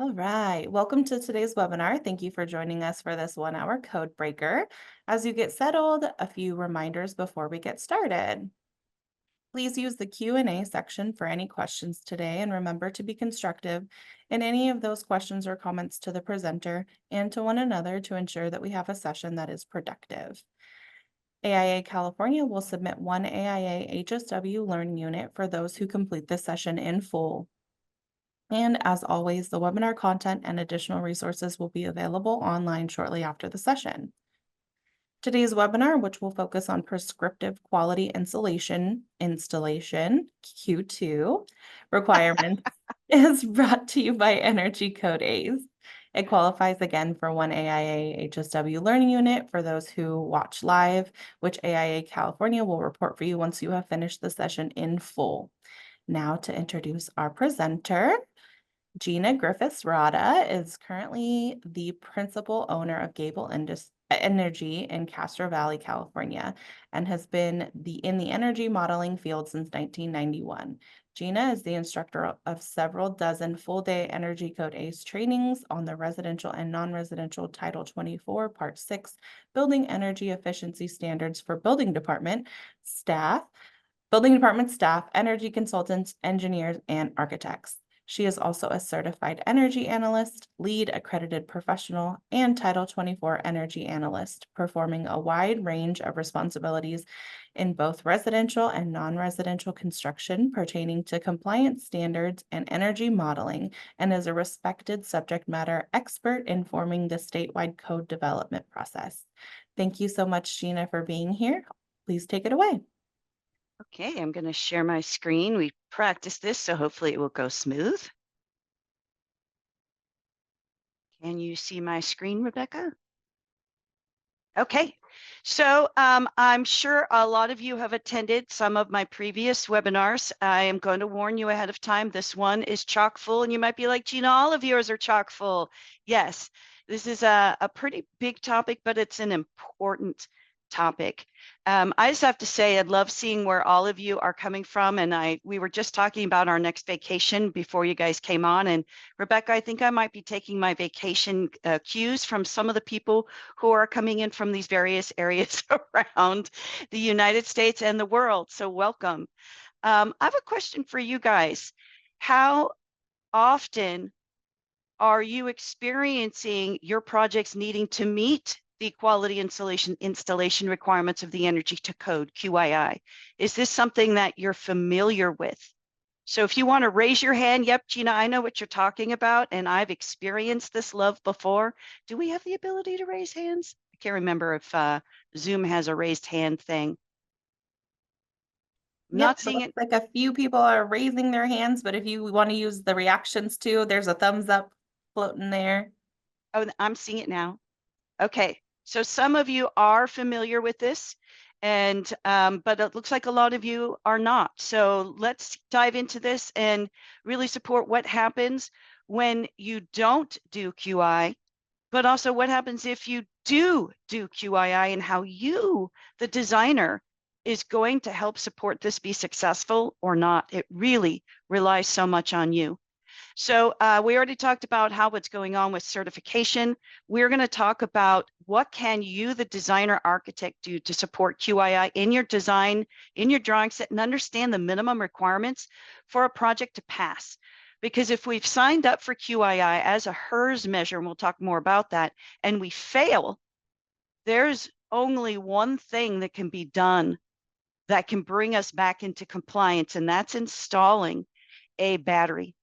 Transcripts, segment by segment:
All right. Welcome to today's webinar. Thank you for joining us for this 1 hour code breaker. As you get settled, a few reminders before we get started. Please use the Q&A section for any questions today and remember to be constructive in any of those questions or comments to the presenter and to one another to ensure that we have a session that is productive. AIA California will submit one AIA HSW Learning Unit for those who complete the session in full. And as always, the webinar content and additional resources will be available online shortly after the session. Today's webinar, which will focus on prescriptive quality insulation installation Q2 requirements, is brought to you by Energy Code A's. It qualifies again for one AIA HSW Learning Unit for those who watch live, which AIA California will report for you once you have finished the session in full. Now to introduce our presenter. Gina Griffiths Rada is currently the principal owner of Gable Energy in Castro Valley, California, and has been in the energy modeling field since 1991. Gina is the instructor of several dozen full-day Energy Code ACE trainings on the residential and non-residential Title 24, Part 6, Building Energy Efficiency Standards for building department staff, energy consultants, engineers, and architects. She is also a certified energy analyst, lead accredited professional, and Title 24 energy analyst, performing a wide range of responsibilities in both residential and non-residential construction pertaining to compliance standards and energy modeling, and is a respected subject matter expert informing the statewide code development process. Thank you so much, Gina, for being here. Please take it away. Okay, I'm going to share my screen. We practiced this, so hopefully it will go smooth. Can you see my screen, Rebecca? Okay, so I'm sure a lot of you have attended some of my previous webinars. I am going to warn you ahead of time. This one is chock full, and you might be like, Gina, all of yours are chock full. Yes, this is a pretty big topic, but it's an important topic. I just have to say, I love seeing where all of you are coming from. And we were just talking about our next vacation before you guys came on. And Rebecca, I think I might be taking my vacation cues from some of the people who are coming in from these various areas around the United States and the world. So welcome. I have a question for you guys. How often are you experiencing your projects needing to meet the quality installation requirements of the Energy Code, QII? Is this something that you're familiar with? So if you want to raise your hand, yep, Gina, I know what you're talking about, and I've experienced this love before. Do we have the ability to raise hands? I can't remember if Zoom has a raised hand thing. I'm Yep, not it seeing looks it. like a few people are raising their hands, but if you want to use the reactions too, there's a thumbs up floating there. Oh, I'm seeing it now. Okay, so some of you are familiar with this, and but it looks like a lot of you are not. So let's dive into this and really support what happens when you don't do QI, but also what happens if you do QII and how you, the designer, is going to help support this be successful or not. It really relies so much on you. So we already talked about how what's going on with certification. We're going to talk about what can you, the designer architect, do to support QII in your design, in your drawing set, and understand the minimum requirements for a project to pass. Because if we've signed up for QII as a HERS measure, and we'll talk more about that, and we fail, there's only one thing that can be done that can bring us back into compliance, and that's installing a battery.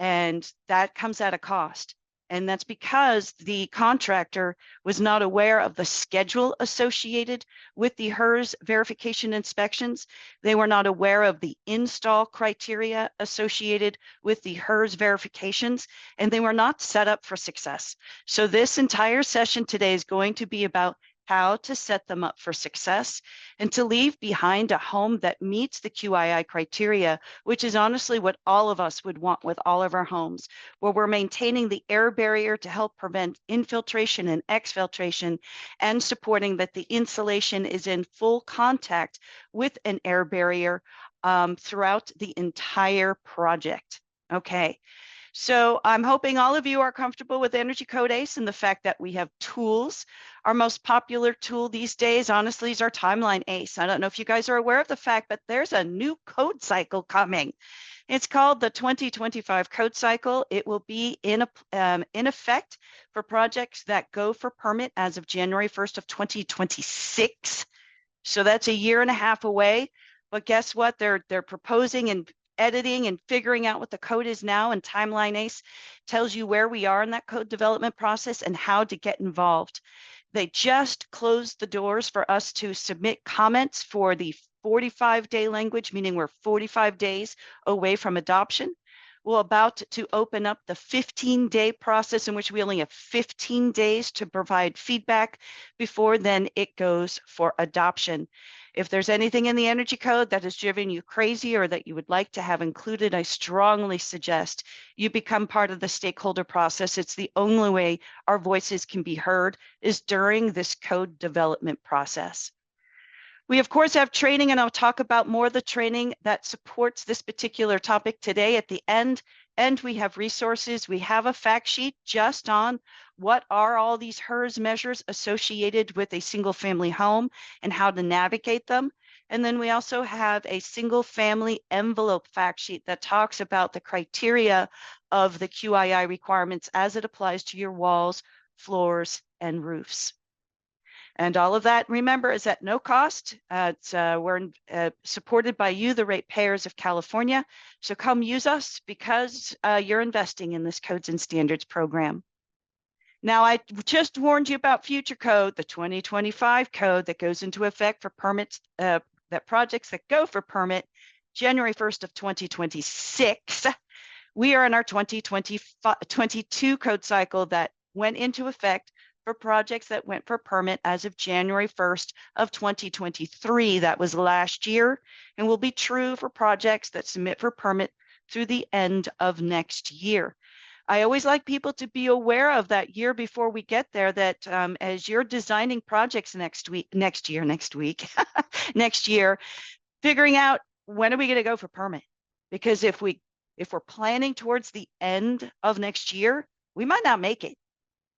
And that comes at a cost. And that's because the contractor was not aware of the schedule associated with the HERS verification inspections. They were not aware of the install criteria associated with the HERS verifications, and they were not set up for success. So this entire session today is going to be about how to set them up for success and to leave behind a home that meets the QII criteria, which is honestly what all of us would want with all of our homes, where we're maintaining the air barrier to help prevent infiltration and exfiltration, and supporting that the insulation is in full contact with an air barrier throughout the entire project. Okay. So I'm hoping all of you are comfortable with Energy Code ACE and the fact that we have tools. Our most popular tool these days, honestly, is our Timeline ACE. I don't know if you guys are aware of the fact, but there's a new code cycle coming. It's called the 2025 code cycle. It will be in effect for projects that go for permit as of January 1st of 2026. So that's a year and a half away. But guess what? They're proposing and editing and figuring out what the code is now, and Timeline ACE tells you where we are in that code development process and how to get involved. They just closed the doors for us to submit comments for the 45-day language, meaning we're 45 days away from adoption. We're about to open up the 15-day process in which we only have 15 days to provide feedback before then it goes for adoption. If there's anything in the Energy Code that has driven you crazy or that you would like to have included, I strongly suggest you become part of the stakeholder process. It's the only way our voices can be heard is during this code development process. We, of course, have training, and I'll talk about more of the training that supports this particular topic today at the end. And we have resources. We have a fact sheet just on what are all these HERS measures associated with a single family home and how to navigate them. And then we also have a single family envelope fact sheet that talks about the criteria of the QII requirements as it applies to your walls, floors, and roofs. And all of that, remember, is at no cost. We're supported by you, the ratepayers of California. So come use us because you're investing in this Codes and Standards program. Now, I just warned you about future code, the 2025 code that goes into effect for permits, that projects that go for permit January 1st of 2026. We are in our 2022 code cycle that went into effect for projects that went for permit as of January 1st of 2023. That was last year, and will be true for projects that submit for permit through the end of next year. I always like people to be aware of that year before we get there, that as you're designing projects next year, figuring out when are we going to go for permit? Because if we're planning towards the end of next year, we might not make it.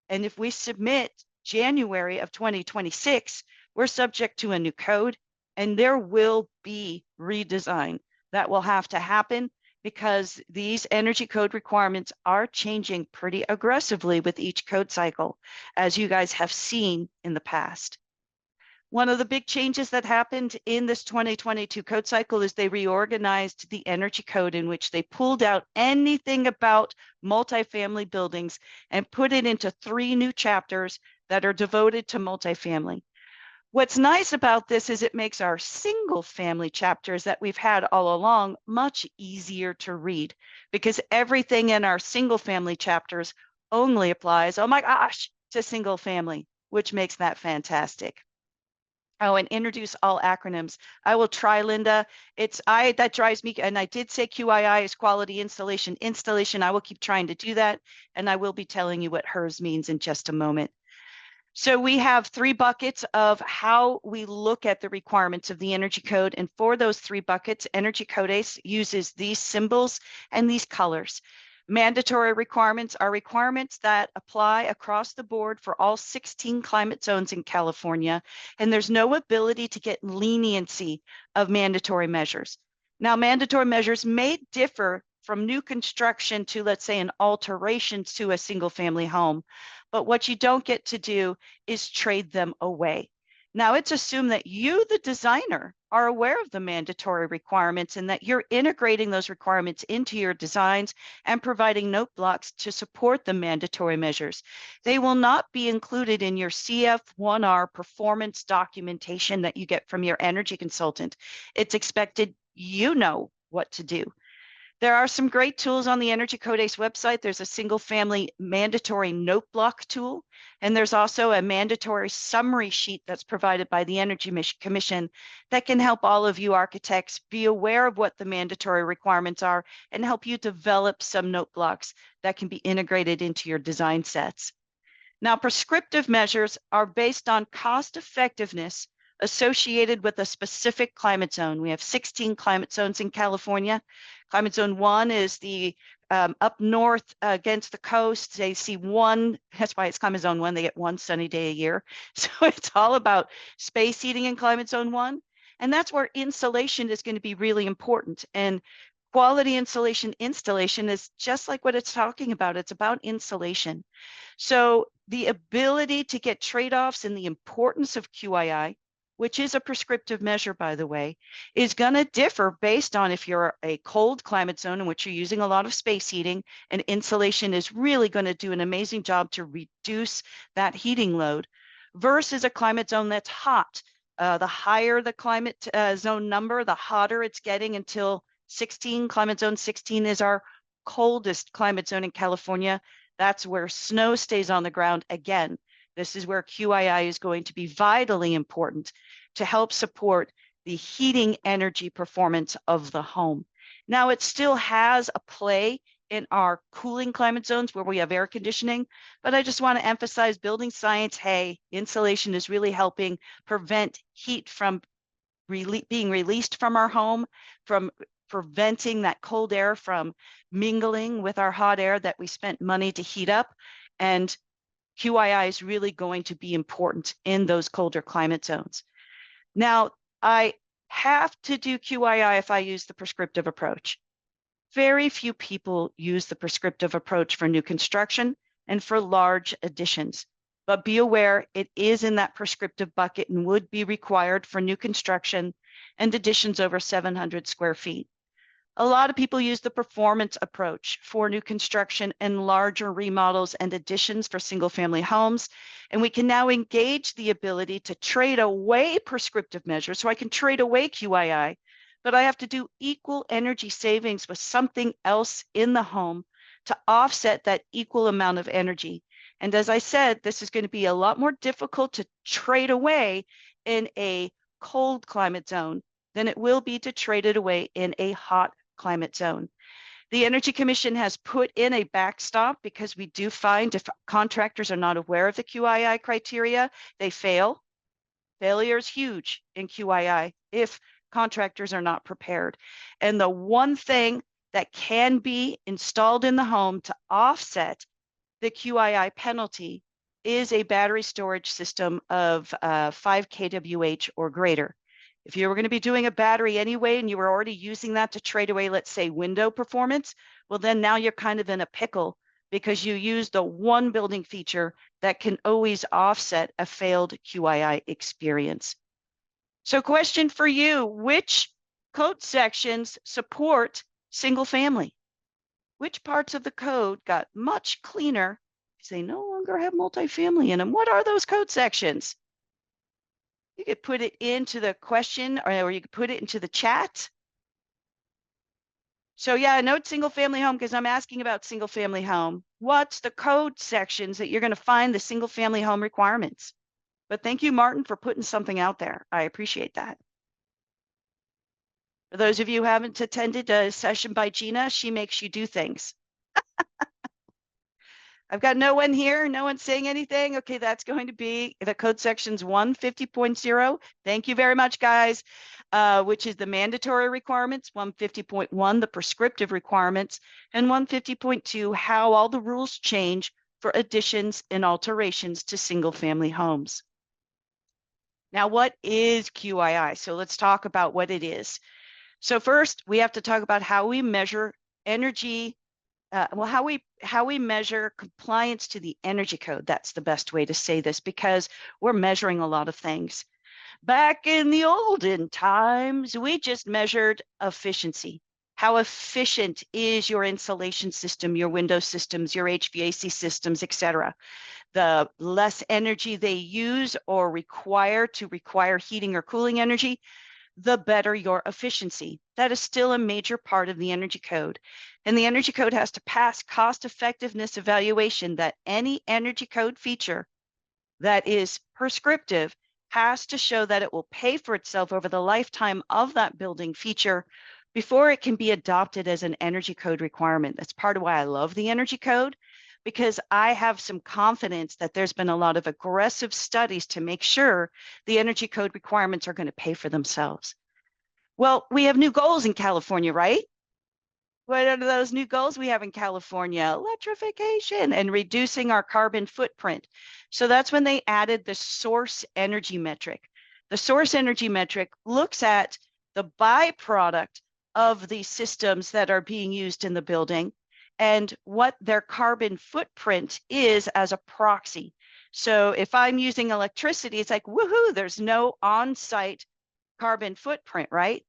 And if we submit January of 2026, we're subject to a new code, and there will be redesign that will have to happen because these energy code requirements are changing pretty aggressively with each code cycle, as you guys have seen in the past. One of the big changes that happened in this 2022 code cycle is they reorganized the energy code, in which they pulled out anything about multifamily buildings and put it into 3 new chapters that are devoted to multifamily. What's nice about this is it makes our single family chapters that we've had all along much easier to read, because everything in our single family chapters only applies, oh my gosh, to single family, which makes that fantastic. Oh, and introduce all acronyms. I will try, Linda. That drives me, and I did say QII is quality installation. I will keep trying to do that, and I will be telling you what HERS means in just a moment. So we have 3 buckets of how we look at the requirements of the Energy Code, and for those 3 buckets, Energy Code ACE uses these symbols and these colors. Mandatory requirements are requirements that apply across the board for all 16 climate zones in California, and there's no ability to get leniency of mandatory measures. Now, mandatory measures may differ from new construction to, let's say, an alteration to a single family home, but what you don't get to do is trade them away. Now, it's assumed that you, the designer, are aware of the mandatory requirements and that you're integrating those requirements into your designs and providing note blocks to support the mandatory measures. They will not be included in your CF1R performance documentation that you get from your energy consultant. It's expected you know what to do. There are some great tools on the Energy Code ACE website. There's a single family mandatory note block tool, and there's also a mandatory summary sheet that's provided by the Energy Commission that can help all of you architects be aware of what the mandatory requirements are and help you develop some note blocks that can be integrated into your design sets. Now, prescriptive measures are based on cost effectiveness associated with a specific climate zone. We have 16 climate zones in California. Climate zone 1 is the up north against the coast. They see one, that's why it's climate zone 1, they get one sunny day a year. So it's all about space heating in climate zone 1. And that's where insulation is going to be really important. And quality insulation installation is just like what it's talking about. It's about insulation. So the ability to get trade-offs in the importance of QII, which is a prescriptive measure, by the way, is going to differ based on if you're a cold climate zone in which you're using a lot of space heating, and insulation is really going to do an amazing job to reduce that heating load, versus a climate zone that's hot. The higher the climate zone number, the hotter it's getting until 16. Climate zone 16 is our coldest climate zone in California. That's where snow stays on the ground. Again, this is where QII is going to be vitally important to help support the heating energy performance of the home. Now, it still has a play in our cooling climate zones where we have air conditioning, but I just want to emphasize building science. Hey, insulation is really helping prevent heat from being released from our home, from preventing that cold air from mingling with our hot air that we spent money to heat up. And QII is really going to be important in those colder climate zones. Now, I have to do QII if I use the prescriptive approach. Very few people use the prescriptive approach for new construction and for large additions. But be aware, it is in that prescriptive bucket and would be required for new construction and additions over 700 square feet. A lot of people use the performance approach for new construction and larger remodels and additions for single-family homes. And we can now engage the ability to trade away prescriptive measures. So I can trade away QII, but I have to do equal energy savings with something else in the home to offset that equal amount of energy. And as I said, this is going to be a lot more difficult to trade away in a cold climate zone than it will be to trade it away in a hot climate zone. The Energy Commission has put in a backstop because we do find if contractors are not aware of the QII criteria, they fail. Failure is huge in QII if contractors are not prepared. And the one thing that can be installed in the home to offset the QII penalty is a battery storage system of 5 kWh or greater. If you were going to be doing a battery anyway, and you were already using that to trade away, let's say, window performance, well, then now you're kind of in a pickle because you used the one building feature that can always offset a failed QII experience. So question for you, which code sections support single family? Which parts of the code got much cleaner because they no longer have multifamily in them? What are those code sections? You could put it into the question or you could put it into the chat. So yeah, note single family home because I'm asking about single family home. What's the code sections that you're going to find the single family home requirements? But thank you, Martin, for putting something out there. I appreciate that. For those of you who haven't attended a session by Gina, she makes you do things. I've got no one here, no one saying anything. Okay, that's going to be the code sections 150.0. Thank you very much, guys, which is the mandatory requirements, 150.1, the prescriptive requirements, and 150.2, how all the rules change for additions and alterations to single-family homes. Now, what is QII? So let's talk about what it is. So first, we have to talk about how we measure energy, how we measure compliance to the energy code. That's the best way to say this because we're measuring a lot of things. Back in the olden times, we just measured efficiency. How efficient is your insulation system, your window systems, your HVAC systems, etc. The less energy they use or require heating or cooling energy, the better your efficiency. That is still a major part of the energy code. And the energy code has to pass cost effectiveness evaluation that any energy code feature that is prescriptive has to show that it will pay for itself over the lifetime of that building feature before it can be adopted as an energy code requirement. That's part of why I love the energy code. because I have some confidence that there's been a lot of aggressive studies to make sure the energy code requirements are going to pay for themselves. Well, we have new goals in California, right? What are those new goals we have in California? Electrification and reducing our carbon footprint. So that's when they added the source energy metric. The source energy metric looks at the byproduct of the systems that are being used in the building and what their carbon footprint is as a proxy. So if I'm using electricity, it's like, woohoo, there's no on-site carbon footprint, right?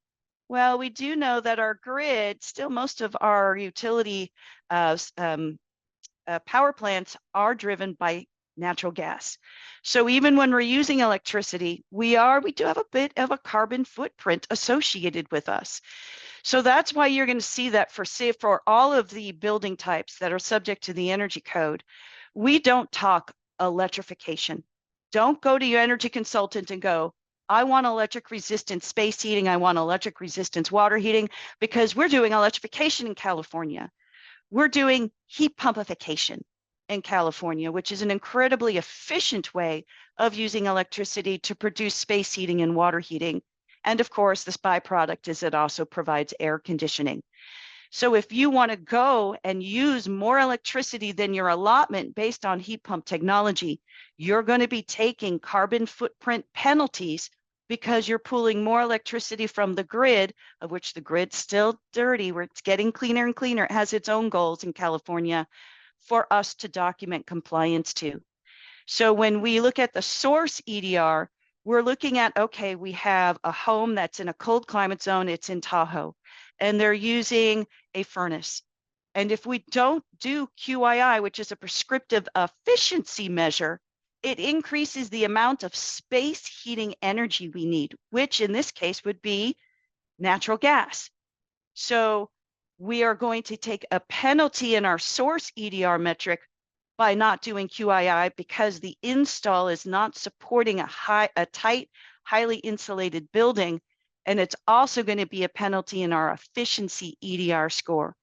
Well, we do know that our grid, still most of our utility power plants are driven by natural gas. So even when we're using electricity, we do have a bit of a carbon footprint associated with us. So that's why you're going to see that for all of the building types that are subject to the energy code, we don't talk electrification. Don't go to your energy consultant and go, I want electric resistance space heating. I want electric resistance water heating, because we're doing electrification in California. We're doing heat pumpification in California, which is an incredibly efficient way of using electricity to produce space heating and water heating. And of course, this byproduct is it also provides air conditioning. So if you want to go and use more electricity than your allotment based on heat pump technology, you're going to be taking carbon footprint penalties because you're pulling more electricity from the grid, of which the grid's still dirty, where it's getting cleaner and cleaner. It has its own goals in California for us to document compliance to. So when we look at the source EDR, we're looking at, okay, we have a home that's in a cold climate zone, it's in Tahoe, and they're using a furnace. And if we don't do QII, which is a prescriptive efficiency measure, it increases the amount of space heating energy we need, which in this case would be natural gas. So we are going to take a penalty in our source EDR metric by not doing QII because the install is not supporting a tight, highly insulated building. And it's also going to be a penalty in our efficiency EDR score.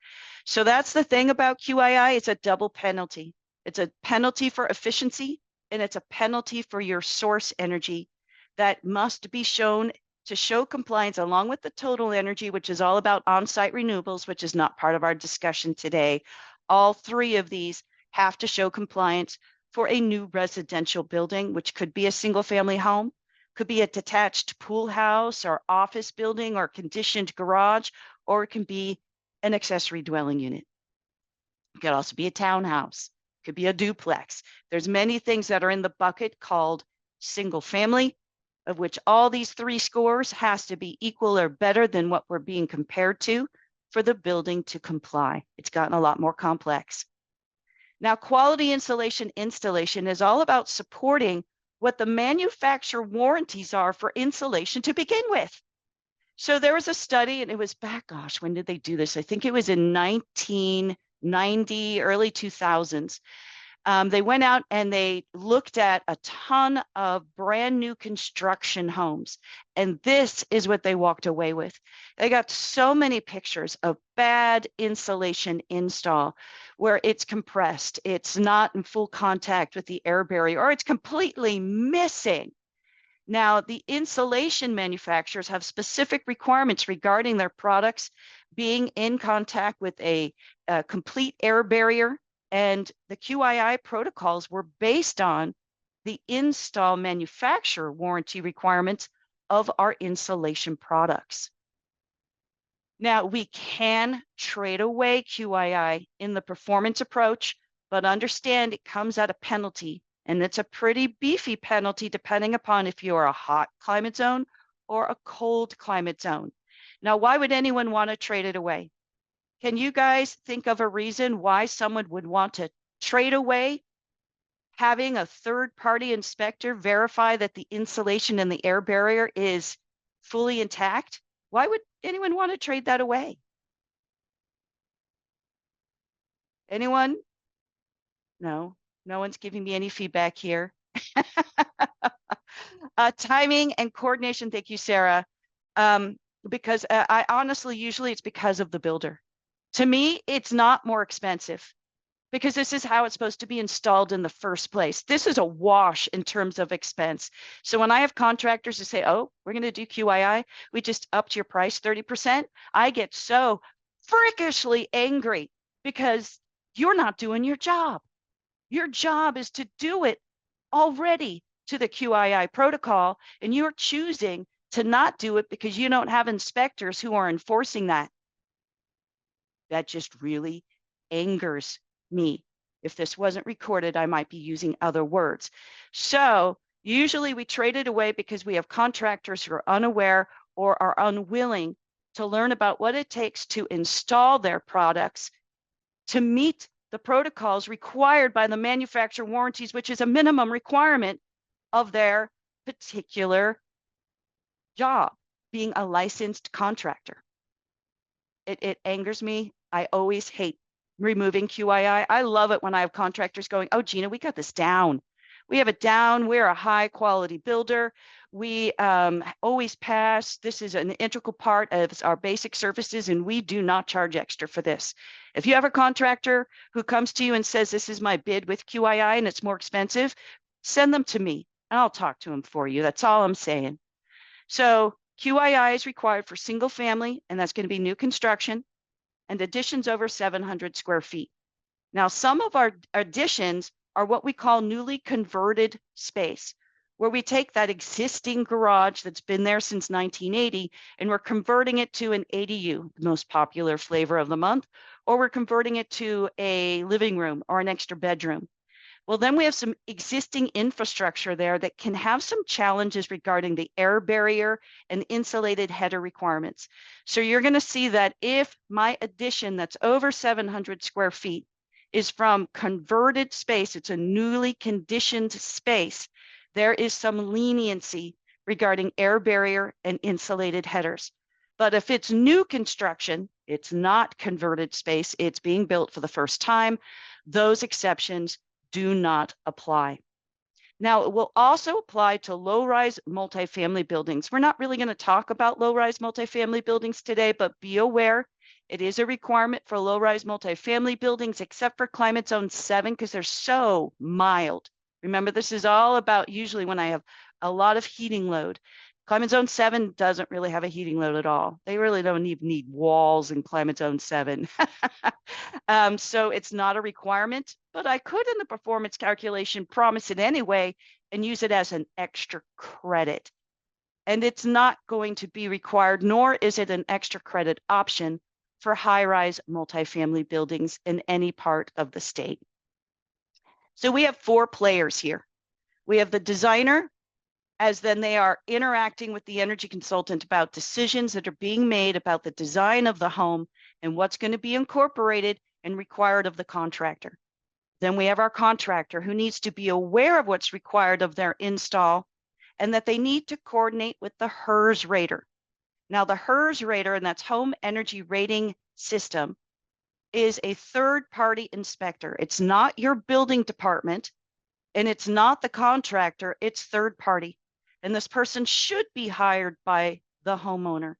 So that's the thing about QII, it's a double penalty. It's a penalty for efficiency, and it's a penalty for your source energy that must be shown to show compliance along with the total energy, which is all about on-site renewables, which is not part of our discussion today. All three of these have to show compliance for a new residential building, which could be a single family home, could be a detached pool house or office building or conditioned garage, or it can be an accessory dwelling unit. It could also be a townhouse, it could be a duplex. There's many things that are in the bucket called single family, of which all these three scores has to be equal or better than what we're being compared to for the building to comply. It's gotten a lot more complex. Now, quality insulation installation is all about supporting what the manufacturer warranties are for insulation to begin with. So there was a study, and it was back, gosh, when did they do this? I think it was in 1990, early 2000s. They went out and they looked at a ton of brand new construction homes. And this is what they walked away with. They got so many pictures of bad insulation install where it's compressed, it's not in full contact with the air barrier, or it's completely missing. Now, the insulation manufacturers have specific requirements regarding their products being in contact with a complete air barrier, and the QII protocols were based on the install manufacturer warranty requirements of our insulation products. Now, we can trade away QII in the performance approach, but understand it comes at a penalty. And it's a pretty beefy penalty depending upon if you're a hot climate zone or a cold climate zone. Now, why would anyone want to trade it away? Can you guys think of a reason why someone would want to trade away having a third-party inspector verify that the insulation and the air barrier is fully intact? Why would anyone want to trade that away? Anyone? No. No one's giving me any feedback here. Timing and coordination. Thank you, Sarah. Because I honestly, usually it's because of the builder. To me, it's not more expensive because this is how it's supposed to be installed in the first place. This is a wash in terms of expense. So when I have contractors who say, oh, we're going to do QII, we just upped your price 30%, I get so freakishly angry because you're not doing your job. Your job is to do it already to the QII protocol, and you're choosing to not do it because you don't have inspectors who are enforcing that. That just really angers me. If this wasn't recorded, I might be using other words. So usually we trade it away because we have contractors who are unaware or are unwilling to learn about what it takes to install their products to meet the protocols required by the manufacturer warranties, which is a minimum requirement of their particular job, being a licensed contractor. It angers me. I always hate removing QII. I love it when I have contractors going, oh, Gina, we got this down. We have it down. We're a high quality builder. We always pass. This is an integral part of our basic services, and we do not charge extra for this. If you have a contractor who comes to you and says, this is my bid with QII and it's more expensive, send them to me and I'll talk to them for you. That's all I'm saying. So QII is required for single family, and that's going to be new construction and additions over 700 square feet. Now, some of our additions are what we call newly converted space, where we take that existing garage that's been there since 1980 and we're converting it to an ADU, the most popular flavor of the month, or we're converting it to a living room or an extra bedroom. Well, then we have some existing infrastructure there that can have some challenges regarding the air barrier and insulated header requirements. So you're going to see that if my addition that's over 700 square feet is from converted space, it's a newly conditioned space, there is some leniency regarding air barrier and insulated headers. But if it's new construction, it's not converted space, it's being built for the first time, those exceptions do not apply. Now, it will also apply to low-rise multifamily buildings. We're not really going to talk about low-rise multifamily buildings today, but be aware it is a requirement for low-rise multifamily buildings, except for climate zone 7, because they're so mild. Remember, this is all about usually when I have a lot of heating load. Climate zone 7 doesn't really have a heating load at all. They really don't even need walls in climate zone 7. So it's not a requirement, but I could in the performance calculation promise it anyway and use it as an extra credit. And it's not going to be required, nor is it an extra credit option for high-rise multifamily buildings in any part of the state. So we have 4 players here. We have the designer, as then they are interacting with the energy consultant about decisions that are being made about the design of the home and what's going to be incorporated and required of the contractor. Then we have our contractor who needs to be aware of what's required of their install and that they need to coordinate with the HERS rater. Now the HERS rater, and that's Home Energy Rating System, is a third-party inspector. It's not your building department and it's not the contractor, it's third party. And this person should be hired by the homeowner.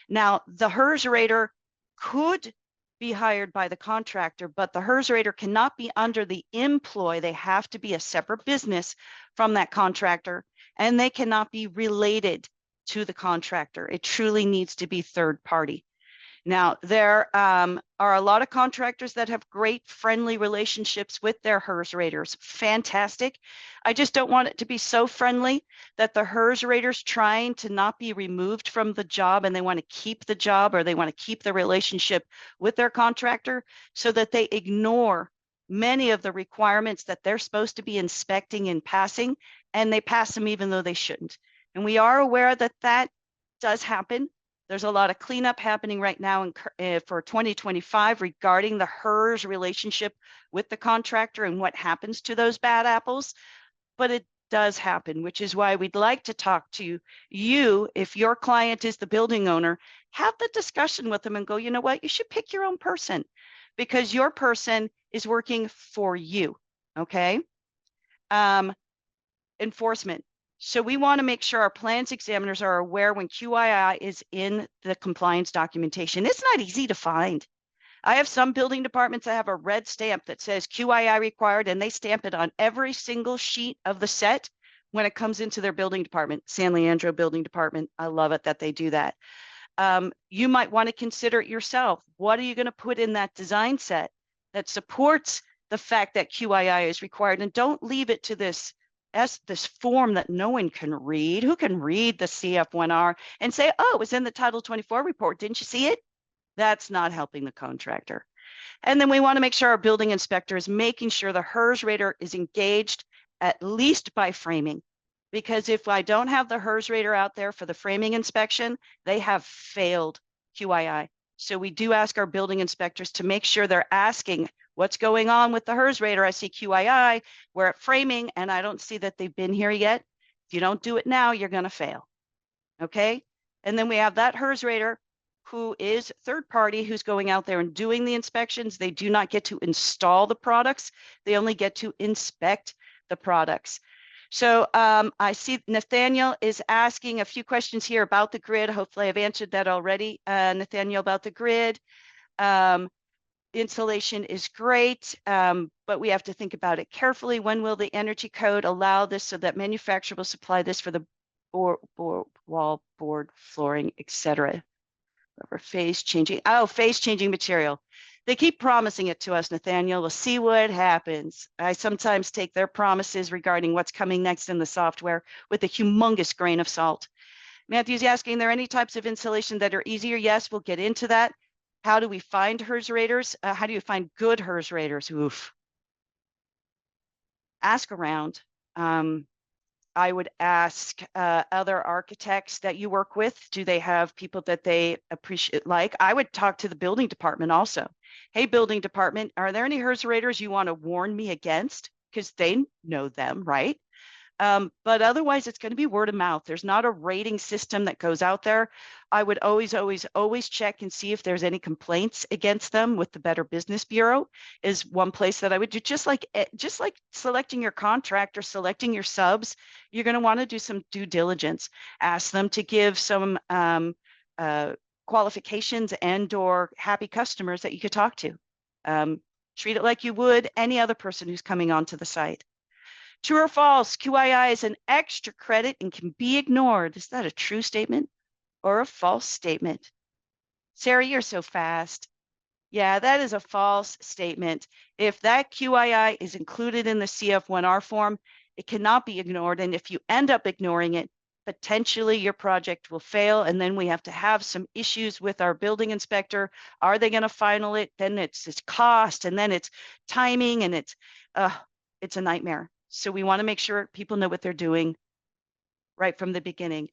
Now, the HERS rater could be hired by the contractor, but the HERS rater cannot be under the employ. They have to be a separate business from that contractor, and they cannot be related to the contractor. It truly needs to be third party. Now, there are a lot of contractors that have great friendly relationships with their HERS raters. Fantastic. I just don't want it to be so friendly that the HERS raters trying to not be removed from the job and they want to keep the job or they want to keep the relationship with their contractor so that they ignore many of the requirements that they're supposed to be inspecting and passing, and they pass them even though they shouldn't. And we are aware that that does happen. There's a lot of cleanup happening right now for 2025 regarding the HERS relationship with the contractor and what happens to those bad apples. But it does happen, which is why we'd like to talk to you. If your client is the building owner, have the discussion with them and go, you know what, you should pick your own person because your person is working for you, okay? Enforcement. So we want to make sure our plans examiners are aware when QII is in the compliance documentation. It's not easy to find. I have some building departments that have a red stamp that says QII required, and they stamp it on every single sheet of the set when it comes into their building department. San Leandro Building Department, I love it that they do that. You might want to consider it yourself. What are you going to put in that design set that supports the fact that QII is required? And don't leave it to this form that no one can read. Who can read the CF1R and say, oh, it was in the Title 24 report. Didn't you see it? That's not helping the contractor. And then we want to make sure our building inspector is making sure the HERS rater is engaged at least by framing. Because if I don't have the HERS rater out there for the framing inspection, they have failed QII. So we do ask our building inspectors to make sure they're asking what's going on with the HERS rater. I see QII, we're at framing, and I don't see that they've been here yet. If you don't do it now, you're going to fail. Okay. And then we have that HERS rater who is third party, who's going out there and doing the inspections. They do not get to install the products. They only get to inspect the products. So I see Nathaniel is asking a few questions here about the grid. Hopefully I've answered that already, Nathaniel, about the grid. Installation is great, but we have to think about it carefully. When will the energy code allow this so that manufacturer will supply this for the wall, board, flooring, etc.? Phase changing. Oh, phase changing material. They keep promising it to us, Nathaniel. We'll see what happens. I sometimes take their promises regarding what's coming next in the software with a humongous grain of salt. Matthew's asking, are there any types of insulation that are easier? Yes, we'll get into that. How do we find HERS raters? How do you find good HERS raters? Oof. Ask around. I would ask other architects that you work with, do they have people that they appreciate? Like, I would talk to the building department also. Hey, building department, are there any HERS raters you want to warn me against? Because they know them, right? But otherwise, it's going to be word of mouth. There's not a rating system that goes out there. I would always check and see if there's any complaints against them with the Better Business Bureau is one place that I would do. Just like selecting your contractor, selecting your subs, you're going to want to do some due diligence. Ask them to give some qualifications and/or happy customers that you could talk to. Treat it like you would any other person who's coming onto the site. True or false, QII is an extra credit and can be ignored. Is that a true statement or a false statement? Sarah, you're so fast. Yeah, that is a false statement. If that QII is included in the CF1R form, it cannot be ignored. And if you end up ignoring it, potentially your project will fail. And then we have to have some issues with our building inspector. Are they going to final it? Then it's cost, and then it's timing, and it's a nightmare. So we want to make sure people know what they're doing right from the beginning.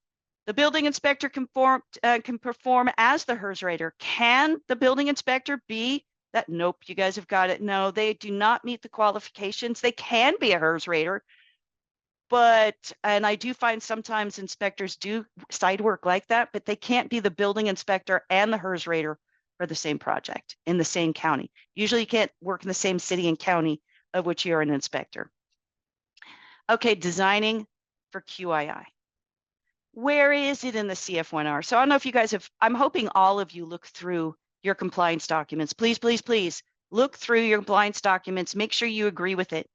The building inspector can perform as the HERS rater. Can the building inspector be that? Nope, you guys have got it. No, they do not meet the qualifications. They can be a HERS rater, and I do find sometimes inspectors do side work like that, but they can't be the building inspector and the HERS rater for the same project in the same county. Usually you can't work in the same city and county of which you're an inspector. Okay, designing for QII. Where is it in the CF1R? So I don't know if you guys have, I'm hoping all of you look through your compliance documents. Please, please, please look through your compliance documents. Make sure you agree with it.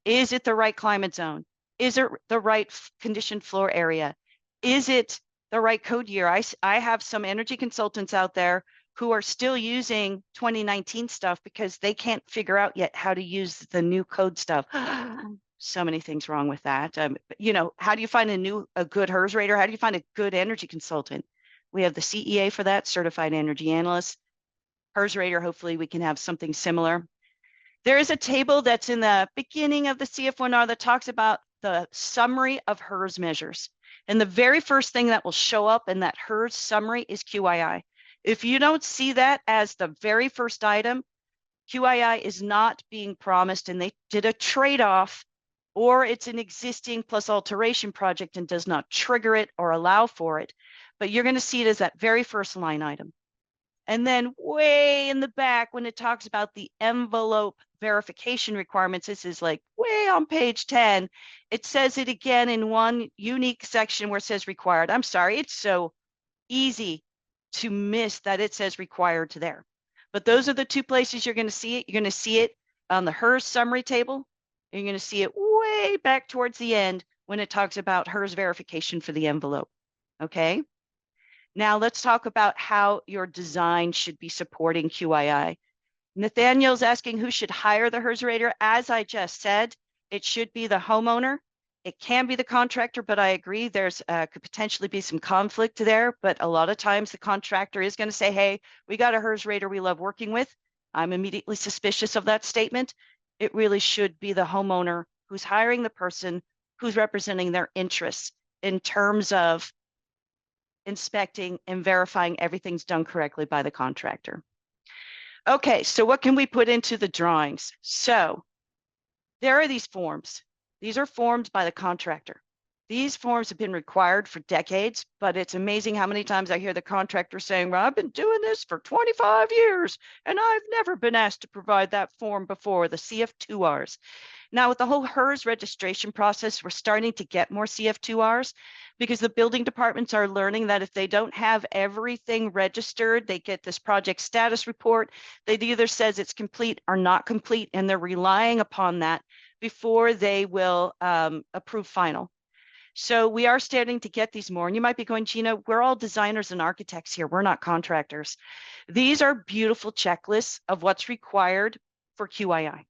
Is it the right climate zone? Is it the right conditioned floor area? Is it the right code year? I have some energy consultants out there who are still using 2019 stuff because they can't figure out yet how to use the new code stuff. So many things wrong with that. You know, how do you find a good HERS rater? How do you find a good energy consultant? We have the CEA for that, Certified Energy Analyst. HERS rater, hopefully we can have something similar. There is a table that's in the beginning of the CF1R that talks about the summary of HERS measures. And the very first thing that will show up in that HERS summary is QII. If you don't see that as the very first item, QII is not being promised, and they did a trade-off, or it's an existing plus alteration project and does not trigger it or allow for it. But you're going to see it as that very first line item. And then way in the back, when it talks about the envelope verification requirements, this is like way on page 10, it says it again in one unique section where it says required. I'm sorry, it's so easy to miss that it says required to there. But those are the two places you're going to see it. You're going to see it on the HERS summary table. You're going to see it way back towards the end when it talks about HERS verification for the envelope. Okay. Now let's talk about how your design should be supporting QII. Nathaniel's asking who should hire the HERS rater. As I just said, it should be the homeowner. It can be the contractor, but I agree there's could potentially be some conflict there. But a lot of times the contractor is going to say, hey, we got a HERS rater we love working with. I'm immediately suspicious of that statement. It really should be the homeowner who's hiring the person who's representing their interests in terms of inspecting and verifying everything's done correctly by the contractor. Okay, so what can we put into the drawings? So there are these forms. These are formed by the contractor. These forms have been required for decades, but it's amazing how many times I hear the contractor saying, well, I've been doing this for 25 years, and I've never been asked to provide that form before, the CF2Rs. Now, with the whole HERS registration process, we're starting to get more CF2Rs because the building departments are learning that if they don't have everything registered, they get this project status report that either says it's complete or not complete, and they're relying upon that before they will approve final. So we are starting to get these more. And you might be going, Gina, we're all designers and architects here. We're not contractors. These are beautiful checklists of what's required for QII.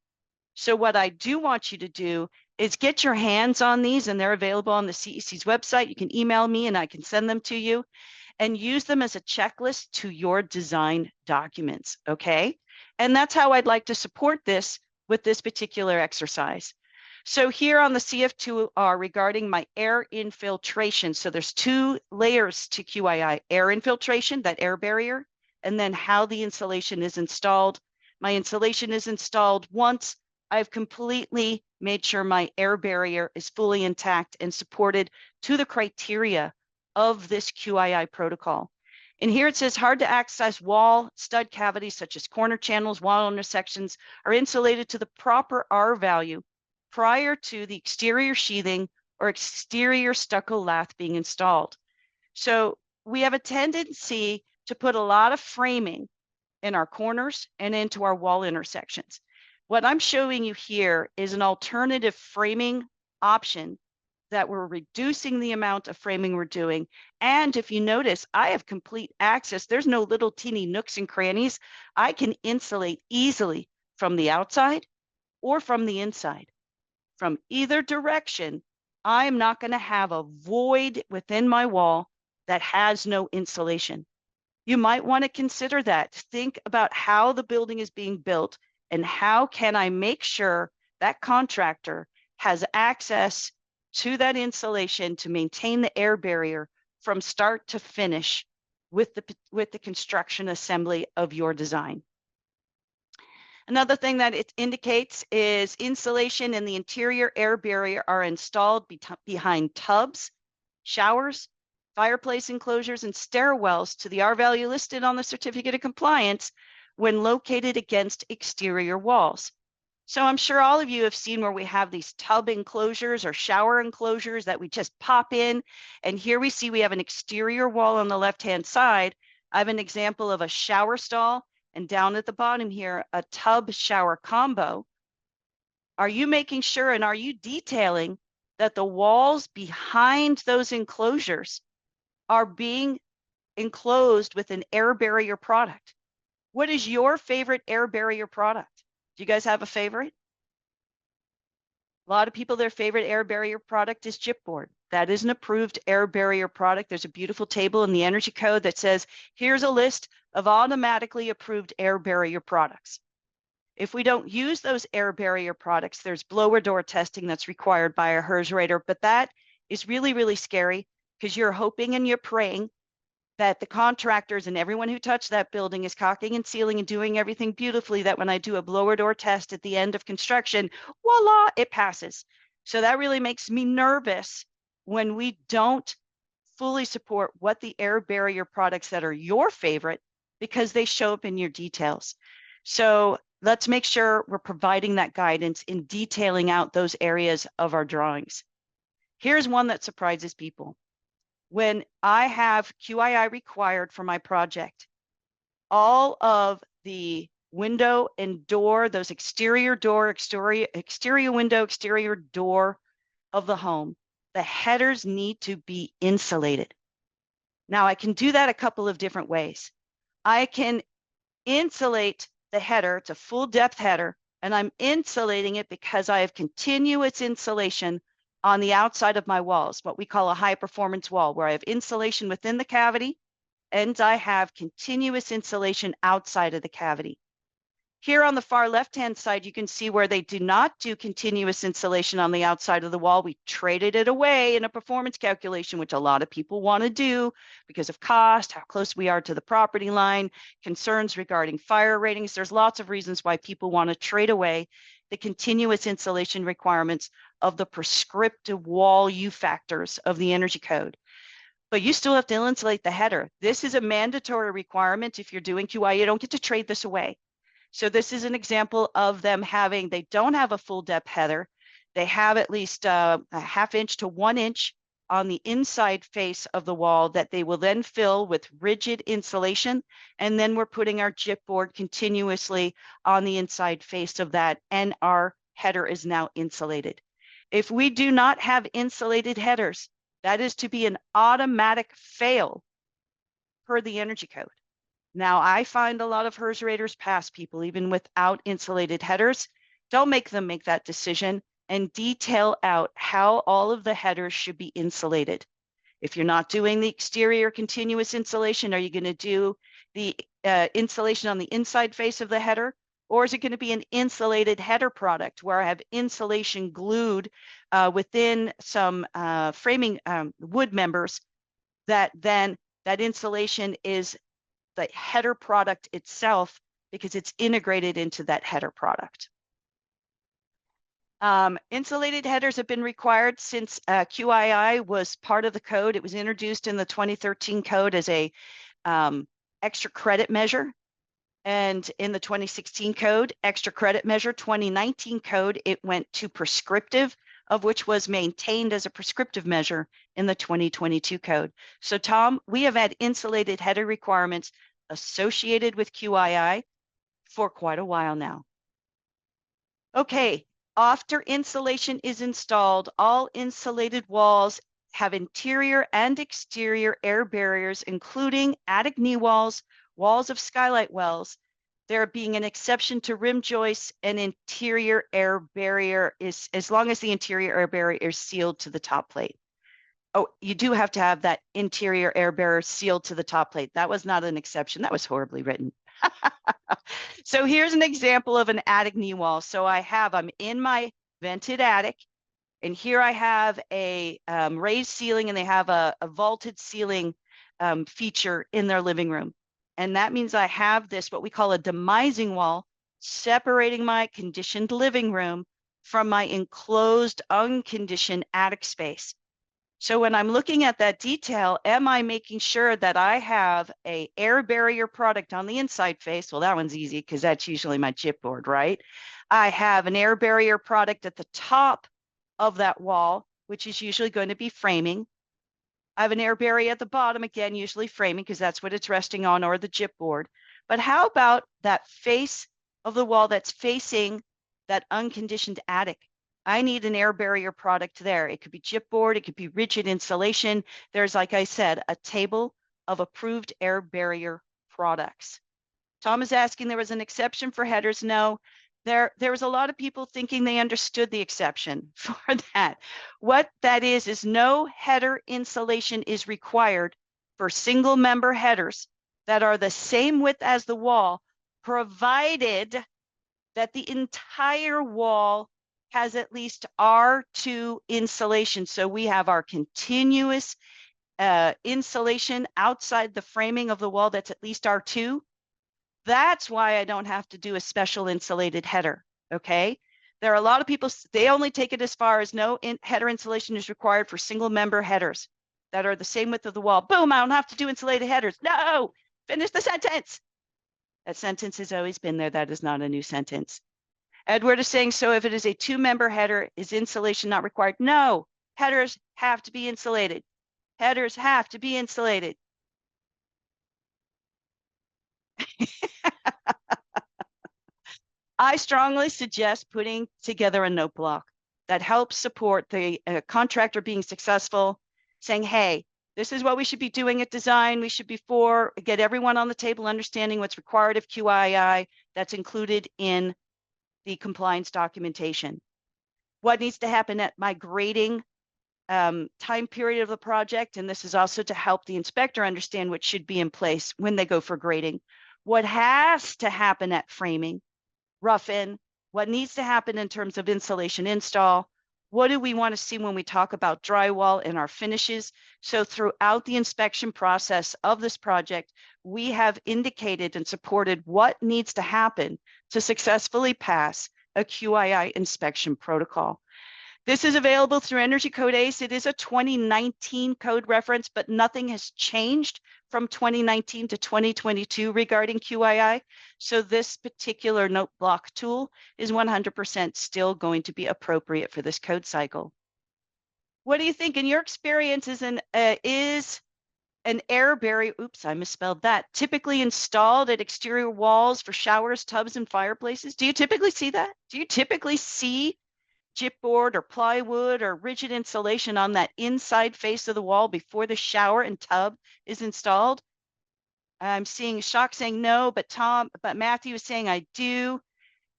So what I do want you to do is get your hands on these, and they're available on the CEC's website. You can email me and I can send them to you, and use them as a checklist to your design documents, okay? And that's how I'd like to support this with this particular exercise. So here on the CF2R regarding my air infiltration. So there's two layers to QII: air infiltration, that air barrier, and then how the insulation is installed. My insulation is installed once I've completely made sure my air barrier is fully intact and supported to the criteria of this QII protocol. And here it says hard to access wall stud cavities such as corner channels, wall intersections are insulated to the proper R value prior to the exterior sheathing or exterior stucco lath being installed. So we have a tendency to put a lot of framing in our corners and into our wall intersections. What I'm showing you here is an alternative framing option that we're reducing the amount of framing we're doing. And if you notice, I have complete access. There's no little teeny nooks and crannies. I can insulate easily from the outside or from the inside. From either direction, I'm not going to have a void within my wall that has no insulation. You might want to consider that. Think about how the building is being built and how can I make sure that contractor has access to that insulation to maintain the air barrier from start to finish with the construction assembly of your design. Another thing that it indicates is insulation and the interior air barrier are installed behind tubs, showers, fireplace enclosures, and stairwells to the R value listed on the certificate of compliance when located against exterior walls. So I'm sure all of you have seen where we have these tub enclosures or shower enclosures that we just pop in. And here we see we have an exterior wall on the left-hand side. I have an example of a shower stall, and down at the bottom here, a tub shower combo. Are you making sure and are you detailing that the walls behind those enclosures are being enclosed with an air barrier product? What is your favorite air barrier product? Do you guys have a favorite? A lot of people, their favorite air barrier product is chipboard. That is an approved air barrier product. There's a beautiful table in the Energy Code that says, here's a list of automatically approved air barrier products. If we don't use those air barrier products, there's blower door testing that's required by a HERS rater, but that is really, really scary because you're hoping and you're praying that the contractors and everyone who touched that building is caulking and sealing and doing everything beautifully, that when I do a blower door test at the end of construction, voila, it passes. So that really makes me nervous when we don't fully support what the air barrier products that are your favorite, because they show up in your details. So let's make sure we're providing that guidance in detailing out those areas of our drawings. Here's one that surprises people. When I have QII required for my project, all of the window and door, those exterior door, exterior window, exterior door of the home, the headers need to be insulated. Now I can do that a couple of different ways. I can insulate the header, it's a full depth header, and I'm insulating it because I have continuous insulation on the outside of my walls, what we call a high performance wall, where I have insulation within the cavity and I have continuous insulation outside of the cavity. Here on the far left-hand side, you can see where they do not do continuous insulation on the outside of the wall. We traded it away in a performance calculation, which a lot of people want to do because of cost, how close we are to the property line, concerns regarding fire ratings. There's lots of reasons why people want to trade away the continuous insulation requirements of the prescriptive wall U factors of the energy code. But you still have to insulate the header. This is a mandatory requirement. If you're doing QI, you don't get to trade this away. So this is an example of them having, they don't have a full depth header. They have at least a ½ inch to 1 inch on the inside face of the wall that they will then fill with rigid insulation. And then we're putting our chipboard continuously on the inside face of that. And our header is now insulated. If we do not have insulated headers, that is to be an automatic fail per the energy code. Now, I find a lot of HERS raters pass people even without insulated headers. Don't make them make that decision and detail out how all of the headers should be insulated. If you're not doing the exterior continuous insulation, are you going to do the insulation on the inside face of the header? Or is it going to be an insulated header product where I have insulation glued within some framing wood members that then that insulation is the header product itself because it's integrated into that header product. Insulated headers have been required since QII was part of the code. It was introduced in the 2013 code as a extra credit measure. And in the 2016 code, extra credit measure, 2019 code, it went to prescriptive, of which was maintained as a prescriptive measure in the 2022 code. So Tom, we have had insulated header requirements associated with QII for quite a while now. Okay, after insulation is installed, all insulated walls have interior and exterior air barriers, including attic knee walls, walls of skylight wells. There being an exception to rim joists, an interior air barrier is, as long as the interior air barrier is sealed to the top plate. Oh, you do have to have that interior air barrier sealed to the top plate. That was not an exception. That was horribly written. So here's an example of an attic knee wall. So I'm in my vented attic, and here I have a raised ceiling, and they have a vaulted ceiling feature in their living room. And that means I have this, what we call a demising wall, separating my conditioned living room from my enclosed, unconditioned attic space. So when I'm looking at that detail, am I making sure that I have a air barrier product on the inside face? Well, that one's easy because that's usually my chipboard, right? I have an air barrier product at the top of that wall, which is usually going to be framing. I have an air barrier at the bottom, again, usually framing because that's what it's resting on, or the chipboard. But how about that face of the wall that's facing that unconditioned attic? I need an air barrier product there. It could be chipboard, it could be rigid insulation. There's, like I said, a table of approved air barrier products. Tom is asking, there was an exception for headers. No, there was a lot of people thinking they understood the exception for that. What that is no header insulation is required for single member headers that are the same width as the wall, provided that the entire wall has at least R2 insulation. So we have our continuous insulation outside the framing of the wall that's at least R2. That's why I don't have to do a special insulated header, okay? There are a lot of people, they only take it as far as no header insulation is required for single member headers that are the same width of the wall. Boom, I don't have to do insulated headers. No, finish the sentence. That sentence has always been there. That is not a new sentence. Edward is saying, so if it is a 2-member header, is insulation not required? No, headers have to be insulated. Headers have to be insulated. I strongly suggest putting together a note block that helps support the contractor being successful, saying, hey, this is what we should be doing at design. We should get everyone on the table understanding what's required of QII that's included in the compliance documentation. What needs to happen at my grading time period of the project, and this is also to help the inspector understand what should be in place when they go for grading. What has to happen at framing, rough-in, what needs to happen in terms of insulation install, what do we want to see when we talk about drywall and our finishes. So throughout the inspection process of this project, we have indicated and supported what needs to happen to successfully pass a QII inspection protocol. This is available through Energy Code ACE. It is a 2019 code reference, but nothing has changed from 2019 to 2022 regarding QII. So this particular note block tool is 100% still going to be appropriate for this code cycle. What do you think in your experience is an air barrier, oops, I misspelled that, typically installed at exterior walls for showers, tubs, and fireplaces? Do you typically see that? Do you typically see chipboard or plywood or rigid insulation on that inside face of the wall before the shower and tub is installed? I'm seeing Shock saying no, but Matthew is saying I do.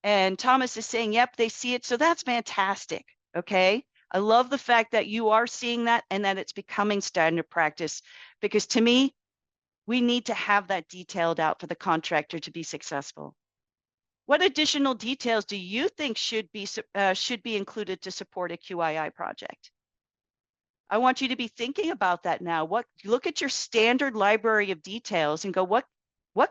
And Thomas is saying, yep, they see it. So that's fantastic. Okay. I love the fact that you are seeing that and that it's becoming standard practice, because to me, we need to have that detailed out for the contractor to be successful. What additional details do you think should be included to support a QII project? I want you to be thinking about that now. Look at your standard library of details and go, what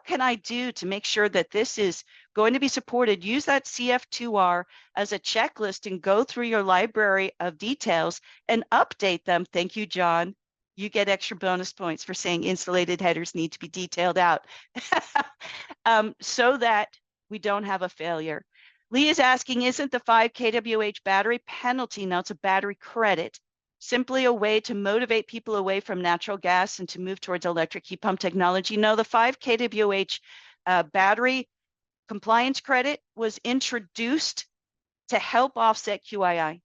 can I do to make sure that this is going to be supported? Use that CF2R as a checklist and go through your library of details and update them. Thank you, John. You get extra bonus points for saying insulated headers need to be detailed out so that we don't have a failure. Lee is asking, isn't the 5 kWh battery penalty, now it's a battery credit, simply a way to motivate people away from natural gas and to move towards electric heat pump technology? No, the 5 kWh battery compliance credit was introduced to help offset QII.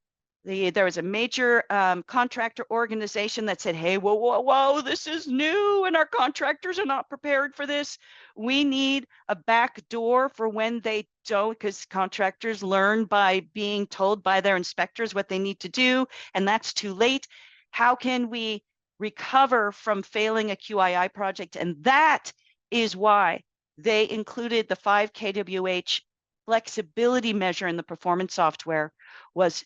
There was a major contractor organization that said, hey, whoa, this is new and our contractors are not prepared for this. We need a back door for when they don't, because contractors learn by being told by their inspectors what they need to do, and that's too late. How can we recover from failing a QII project? And that is why they included the 5 kWh flexibility measure in the performance software, was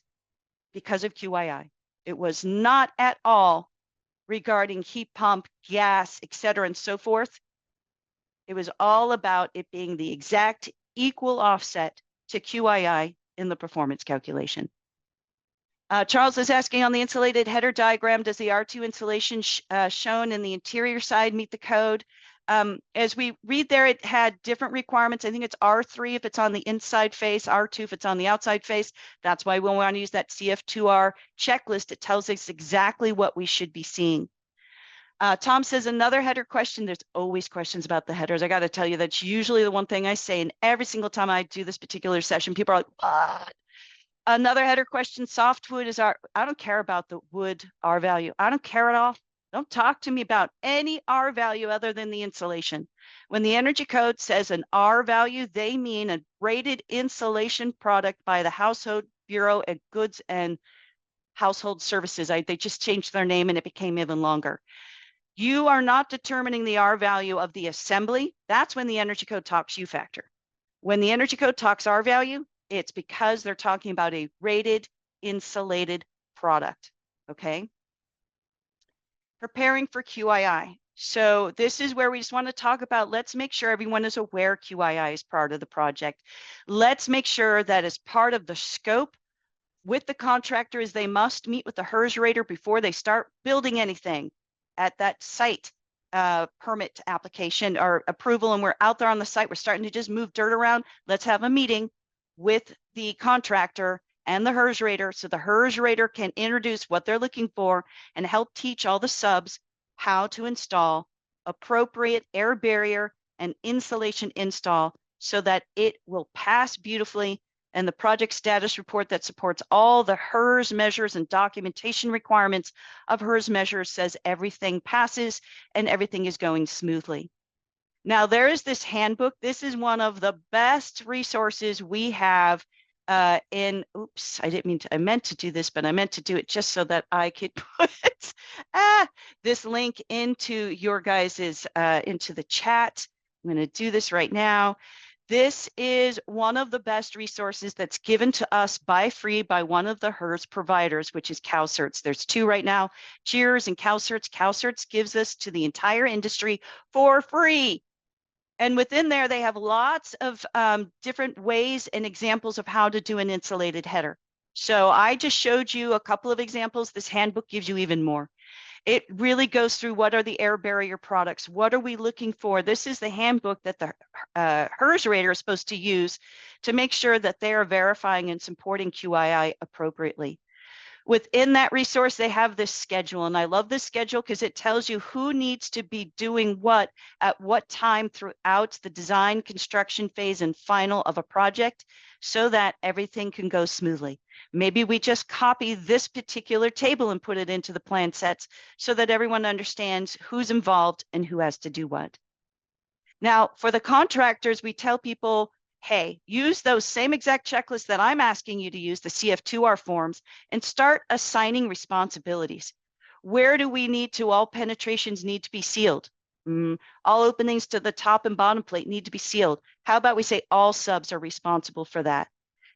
because of QII. It was not at all regarding heat pump, gas, et cetera, and so forth. It was all about it being the exact equal offset to QII in the performance calculation. Charles is asking, on the insulated header diagram, does the R2 insulation shown in the interior side meet the code? As we read there, it had different requirements. I think it's R3 if it's on the inside face, R2 if it's on the outside face. That's why we want to use that CF2R checklist. It tells us exactly what we should be seeing. Tom says, another header question. There's always questions about the headers. I got to tell you, that's usually the one thing I say. And every single time I do this particular session, people are like, what? Another header question, softwood is I don't care about the wood R value. I don't care at all. Don't talk to me about any R value other than the insulation. When the Energy Code says an R value, they mean a rated insulation product by the Household Bureau of Goods and Household Services. They just changed their name and it became even longer. You are not determining the R value of the assembly. That's when the Energy Code talks U factor. When the Energy Code talks R value, it's because they're talking about a rated insulated product, okay? Preparing for QII. So this is where we just want to talk about, let's make sure everyone is aware QII is part of the project. Let's make sure that as part of the scope with the contractors, they must meet with the HERS rater before they start building anything at that site permit application or approval. And we're out there on the site, we're starting to just move dirt around. Let's have a meeting with the contractor and the HERS rater, so the HERS rater can introduce what they're looking for and help teach all the subs how to install appropriate air barrier and insulation install so that it will pass beautifully, and the project status report that supports all the HERS measures and documentation requirements of HERS measures says everything passes and everything is going smoothly. Now, there is this handbook. This is one of the best resources we have oops, I meant to do this, but I meant to do it just so that I could put this link into your guys's, into the chat. I'm going to do this right now. This is one of the best resources that's given to us by free by one of the HERS providers, which is CalCerts. There's two right now, Cheers and CalCerts. CalCerts gives us to the entire industry for free. And within there, they have lots of different ways and examples of how to do an insulated header. So I just showed you a couple of examples. This handbook gives you even more. It really goes through what are the air barrier products? What are we looking for? This is the handbook that the HERS rater is supposed to use to make sure that they are verifying and supporting QII appropriately. Within that resource, they have this schedule, and I love this schedule because it tells you who needs to be doing what at what time throughout the design, construction phase, and final of a project so that everything can go smoothly. Maybe we just copy this particular table and put it into the plan sets so that everyone understands who's involved and who has to do what. Now, for the contractors, we tell people, hey, use those same exact checklists that I'm asking you to use, the CF2R forms, and start assigning responsibilities. Where do we need to, all penetrations need to be sealed? All openings to the top and bottom plate need to be sealed. How about we say all subs are responsible for that?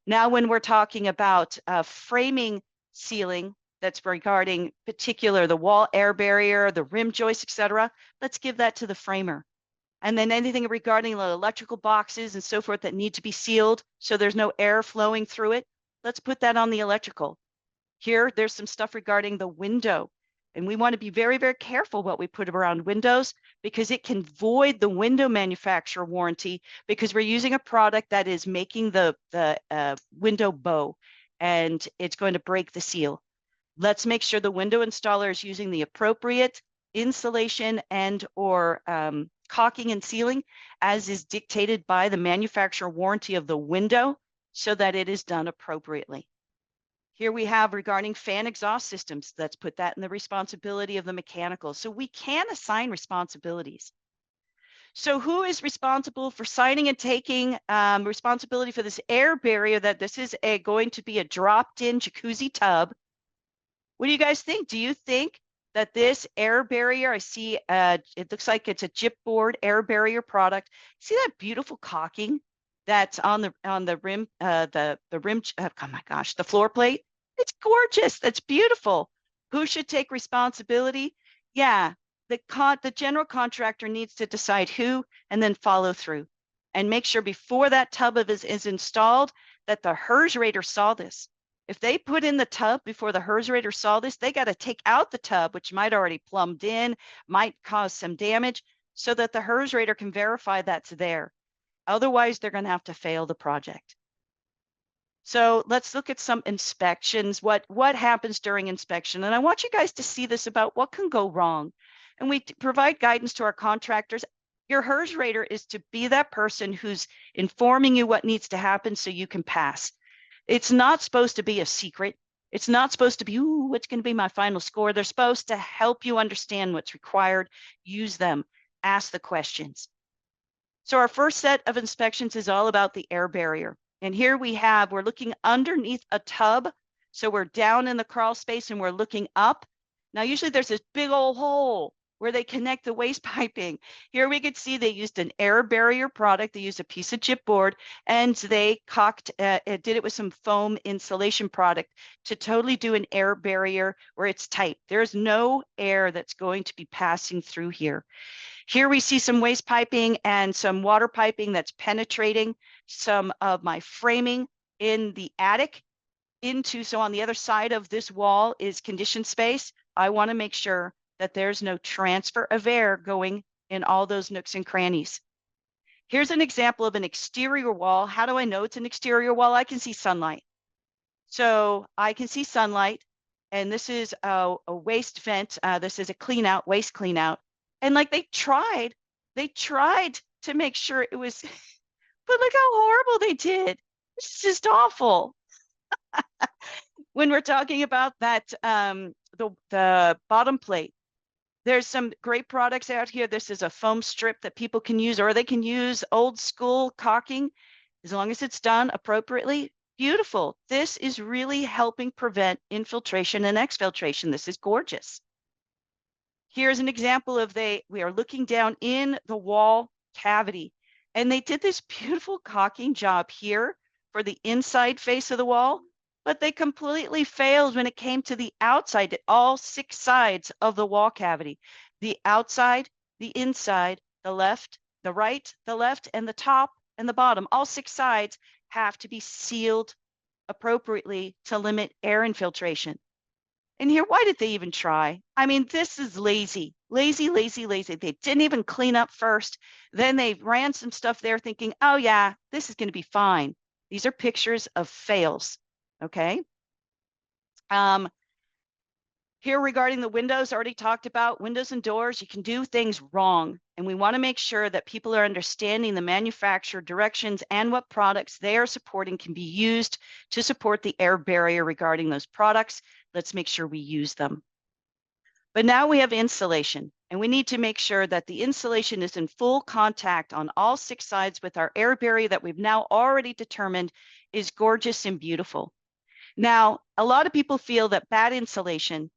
Now, when we're talking about framing sealing, that's regarding particular, the wall air barrier, the rim joist, etc., let's give that to the framer. And then anything regarding the electrical boxes and so forth that need to be sealed so there's no air flowing through it, let's put that on the electrical. Here, there's some stuff regarding the window. And we want to be very, very careful what we put around windows because it can void the window manufacturer warranty because we're using a product that is making the window bow and it's going to break the seal. Let's make sure the window installer is using the appropriate insulation and or caulking and sealing as is dictated by the manufacturer warranty of the window so that it is done appropriately. Here we have regarding fan exhaust systems. Let's put that in the responsibility of the mechanical. So we can assign responsibilities. So who is responsible for signing and taking responsibility for this air barrier that this is going to be a dropped-in jacuzzi tub? What do you guys think? Do you think that this air barrier, I see it looks like it's a chipboard air barrier product. See that beautiful caulking that's on the rim, the rim, oh my gosh, the floor plate? It's gorgeous. That's beautiful. Who should take responsibility? Yeah, the general contractor needs to decide who and then follow through and make sure before that tub is installed that the HERS rater saw this. If they put in the tub before the HERS rater saw this, they got to take out the tub, which might already plumbed in, might cause some damage, so that the HERS rater can verify that's there. Otherwise, they're going to have to fail the project. So let's look at some inspections, what happens during inspection. And I want you guys to see this about what can go wrong. And we provide guidance to our contractors. Your HERS rater is to be that person who's informing you what needs to happen so you can pass. It's not supposed to be a secret. It's not supposed to be, ooh, what's going to be my final score? They're supposed to help you understand what's required, use them, ask the questions. So our first set of inspections is all about the air barrier. And here we're looking underneath a tub. So we're down in the crawl space and we're looking up. Now, usually there's this big old hole where they connect the waste piping. Here we could see they used an air barrier product. They used a piece of chipboard and they did it with some foam insulation product to totally do an air barrier where it's tight. There's no air that's going to be passing through here. Here we see some waste piping and some water piping that's penetrating some of my framing in the attic so on the other side of this wall is conditioned space. I want to make sure that there's no transfer of air going in all those nooks and crannies. Here's an example of an exterior wall. How do I know it's an exterior wall? I can see sunlight. So I can see sunlight, and this is a waste vent. This is a clean out, waste clean out. And like they tried to make sure it was But look how horrible they did. It's just awful. When we're talking about that, the bottom plate, there's some great products out here. This is a foam strip that people can use, or they can use old school caulking, as long as it's done appropriately. Beautiful. This is really helping prevent infiltration and exfiltration. This is gorgeous. Here's an example of we are looking down in the wall cavity, and they did this beautiful caulking job here for the inside face of the wall, but they completely failed when it came to the outside, all 6 sides of the wall cavity. The outside, the inside, the left, the right, the left, and the top and the bottom, all 6 sides have to be sealed appropriately to limit air infiltration. And here, why did they even try? I mean, this is lazy, lazy, lazy, lazy. They didn't even clean up first. Then they ran some stuff there thinking, oh yeah, this is going to be fine. These are pictures of fails, okay? Here regarding the windows, already talked about windows and doors, you can do things wrong. And we want to make sure that people are understanding the manufacturer directions and what products they are supporting can be used to support the air barrier regarding those products. Let's make sure we use them. But now we have insulation, and we need to make sure that the insulation is in full contact on all 6 sides with our air barrier that we've now already determined is gorgeous and beautiful. Now, a lot of people feel that bad insulation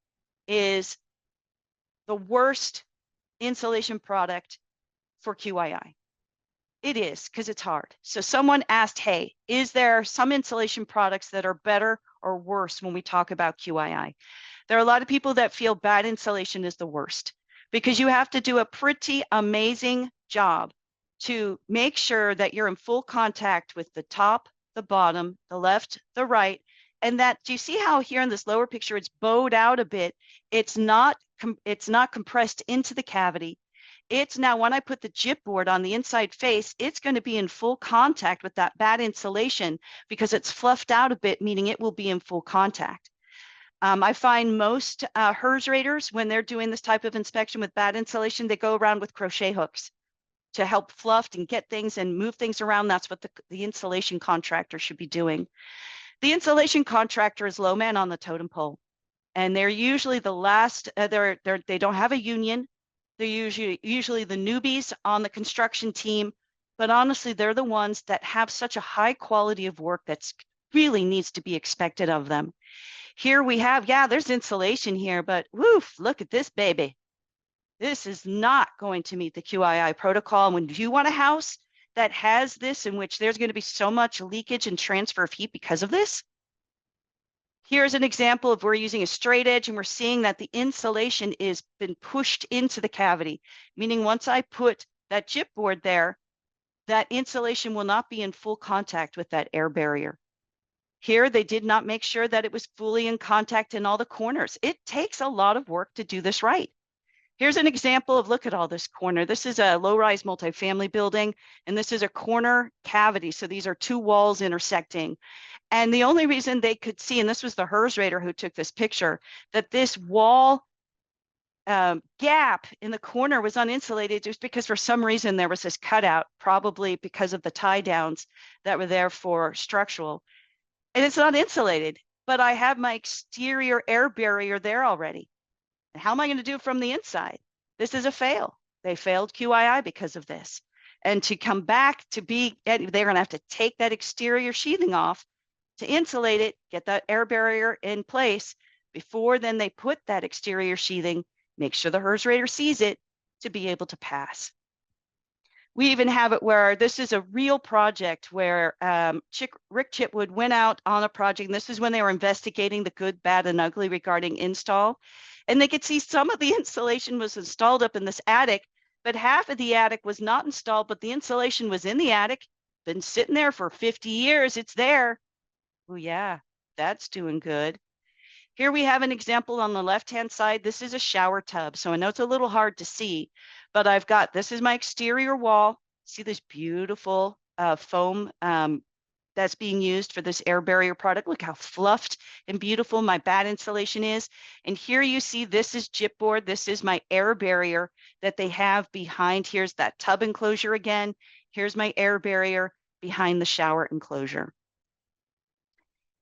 is the worst insulation product for QII. It is, because it's hard. So someone asked, hey, is there some insulation products that are better or worse when we talk about QII? There are a lot of people that feel bad insulation is the worst, because you have to do a pretty amazing job to make sure that you're in full contact with the top, the bottom, the left, the right, and that, do you see how here in this lower picture it's bowed out a bit? It's not compressed into the cavity. It's now, when I put the chipboard on the inside face, it's going to be in full contact with that bad insulation because it's fluffed out a bit, meaning it will be in full contact. I find most HERS raters, when they're doing this type of inspection with bad insulation, they go around with crochet hooks to help fluff and get things and move things around. That's what the insulation contractor should be doing. The insulation contractor is low man on the totem pole, and they're usually the last. They don't have a union. They're usually the newbies on the construction team, but honestly, they're the ones that have such a high quality of work that's really needs to be expected of them. Here we have, yeah, there's insulation here, but woof, look at this baby. This is not going to meet the QII protocol. When you want a house that has this, in which there's going to be so much leakage and transfer of heat because of this. Here's an example of we're using a straight edge and we're seeing that the insulation is been pushed into the cavity, meaning once I put that chipboard there, that insulation will not be in full contact with that air barrier. Here, they did not make sure that it was fully in contact in all the corners. It takes a lot of work to do this right. Here's an example of, look at all this corner. This is a low-rise multifamily building, and this is a corner cavity. So these are 2 walls intersecting. And the only reason they could see, and this was the HERS rater who took this picture, that this wall gap in the corner was uninsulated just because for some reason there was this cutout, probably because of the tie downs that were there for structural. And it's not insulated, but I have my exterior air barrier there already. And how am I going to do it from the inside? This is a fail. They failed QII because of this. And to come back to be, they're going to have to take that exterior sheathing off to insulate it, get that air barrier in place before then they put that exterior sheathing, make sure the HERS rater sees it to be able to pass. We even have it where this is a real project where Rick Chipwood went out on a project. And this is when they were investigating the good, bad, and ugly regarding install. And they could see some of the insulation was installed up in this attic, but half of the attic was not installed, but the insulation was in the attic, been sitting there for 50 years. It's there. Oh yeah, that's doing good. Here we have an example on the left-hand side. This is a shower tub. So I know it's a little hard to see, but I've got, this is my exterior wall. See this beautiful foam that's being used for this air barrier product. Look how fluffed and beautiful my bad insulation is. And here you see, this is chipboard. This is my air barrier that they have behind. Here's that tub enclosure again. Here's my air barrier. behind the shower enclosure.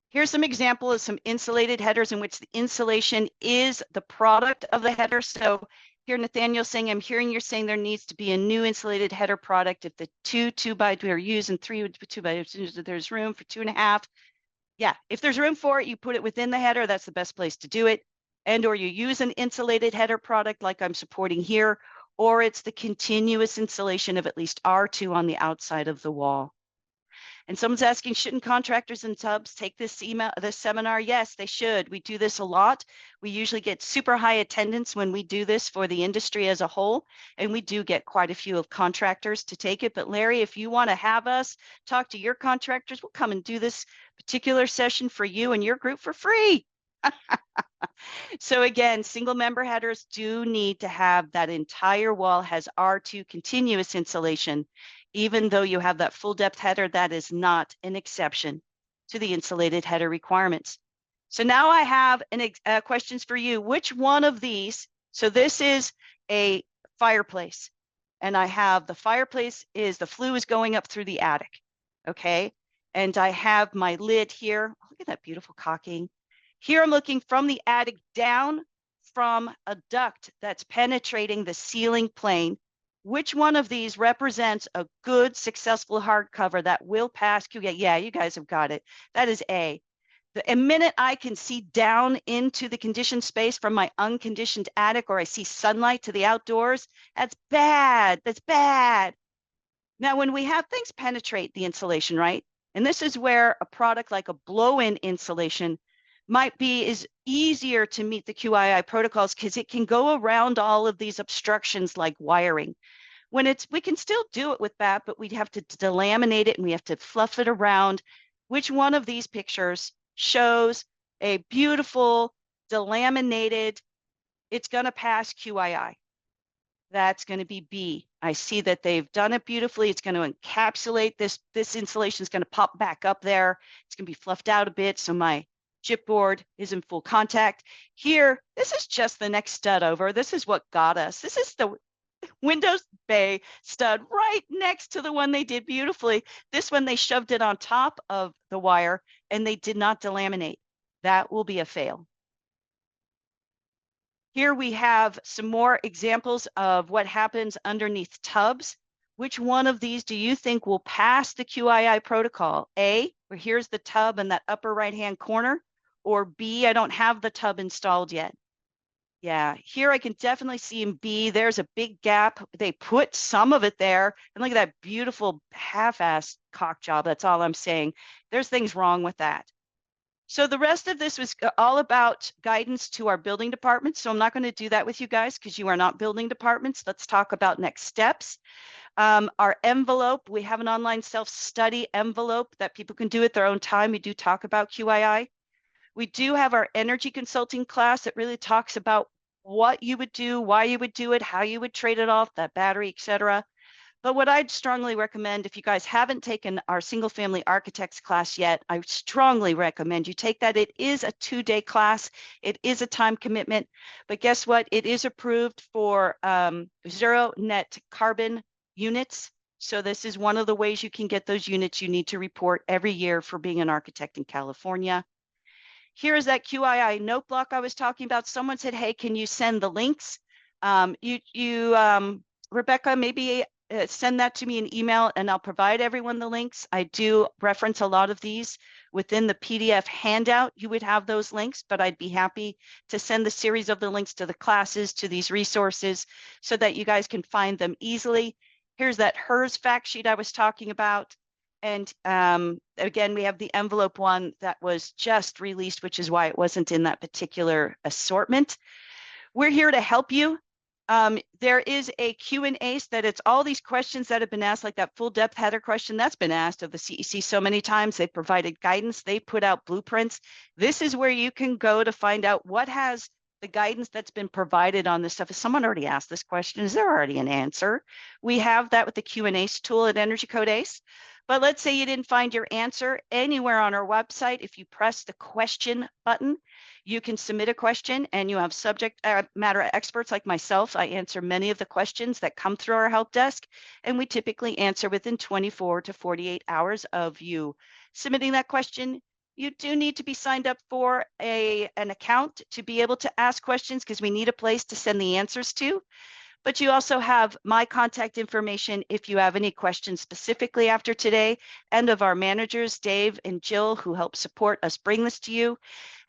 Here's some example of some insulated headers in which the insulation is the product of the header. So here, Nathaniel saying, I'm hearing you're saying there needs to be a new insulated header product. If the 2x2 are used and 3 2x2, there's room for 2.5. Yeah, if there's room for it, you put it within the header. That's the best place to do it. And or you use an insulated header product like I'm supporting here, or it's the continuous insulation of at least R2 on the outside of the wall. And someone's asking, shouldn't contractors and subs take this seminar? Yes, they should. We do this a lot. We usually get super high attendance when we do this for the industry as a whole. And we do get quite a few of contractors to take it. But Larry, if you want to have us talk to your contractors, we'll come and do this particular session for you and your group for free. So again, single member headers do need to have that entire wall has R2 continuous insulation. Even though you have that full depth header, that is not an exception to the insulated header requirements. So now I have questions for you. Which one of these, so this is a fireplace, and I have the fireplace is the flue is going up through the attic, okay? And I have my lid here. Look at that beautiful caulking. Here I'm looking from the attic down from a duct that's penetrating the ceiling plane. Which one of these represents a good, successful hardcover that will pass QA? Yeah, you guys have got it. That is A. The minute I can see down into the conditioned space from my unconditioned attic, or I see sunlight to the outdoors, that's bad. That's bad. Now, when we have things penetrate the insulation, right? And this is where a product like a blow-in insulation is easier to meet the QII protocols because it can go around all of these obstructions like wiring. When we can still do it with that, but we'd have to delaminate it and we have to fluff it around. Which one of these pictures shows a beautiful delaminated, it's going to pass QII? That's going to be B. I see that they've done it beautifully. It's going to encapsulate this insulation is going to pop back up there. It's going to be fluffed out a bit so my chipboard is in full contact. Here, this is just the next stud over. This is what got us. This is the Windows Bay stud right next to the one they did beautifully. This one, they shoved it on top of the wire and they did not delaminate. That will be a fail. Here we have some more examples of what happens underneath tubs. Which one of these do you think will pass the QII protocol? A, where here's the tub in that upper right-hand corner, or B, I don't have the tub installed yet. Yeah, here I can definitely see in B, there's a big gap. They put some of it there, and look at that beautiful half-assed caulk job. That's all I'm saying. There's things wrong with that. So the rest of this was all about guidance to our building departments. So I'm not going to do that with you guys because you are not building departments. Let's talk about next steps. Our envelope, we have an online self-study envelope that people can do at their own time. We do talk about QII. We do have our energy consulting class that really talks about what you would do, why you would do it, how you would trade it off, that battery, etc. But what I'd strongly recommend, if you guys haven't taken our single family architects class yet, I strongly recommend you take that. It is a 2-day class. It is a time commitment, but guess what? It is approved for zero net carbon units. So this is one of the ways you can get those units you need to report every year for being an architect in California. Here is that QII note block I was talking about. Someone said, hey, can you send the links? Rebecca, maybe send that to me in email and I'll provide everyone the links. I do reference a lot of these within the PDF handout. You would have those links, but I'd be happy to send the series of the links to the classes, to these resources so that you guys can find them easily. Here's that HERS fact sheet I was talking about. And again, we have the envelope one that was just released, which is why it wasn't in that particular assortment. We're here to help you. There is a Q&A that it's all these questions that have been asked, like that full depth header question that's been asked of the CEC so many times. They provided guidance. They put out blueprints. This is where you can go to find out what has the guidance that's been provided on this stuff. If someone already asked this question, is there already an answer? We have that with the Q&A tool at Energy Code ACE. But let's say you didn't find your answer anywhere on our website. If you press the question button, you can submit a question, and you have subject matter experts like myself. I answer many of the questions that come through our help desk, and we typically answer within 24 to 48 hours of you submitting that question. You do need to be signed up for an account to be able to ask questions, because we need a place to send the answers to. But you also have my contact information if you have any questions specifically after today, and of our managers, Dave and Jill, who help support us bring this to you.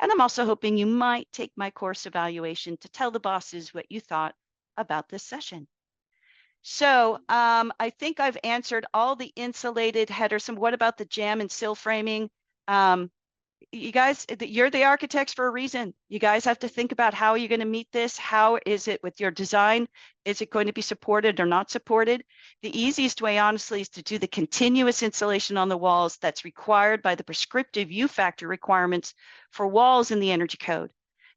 And I'm also hoping you might take my course evaluation to tell the bosses what you thought about this session. So I think I've answered all the insulated headers. And what about the jam and sill framing? You guys, you're the architects for a reason. You guys have to think about how you're going to meet this. How is it with your design? Is it going to be supported or not supported? The easiest way, honestly, is to do the continuous insulation on the walls that's required by the prescriptive U factor requirements for walls in the Energy Code.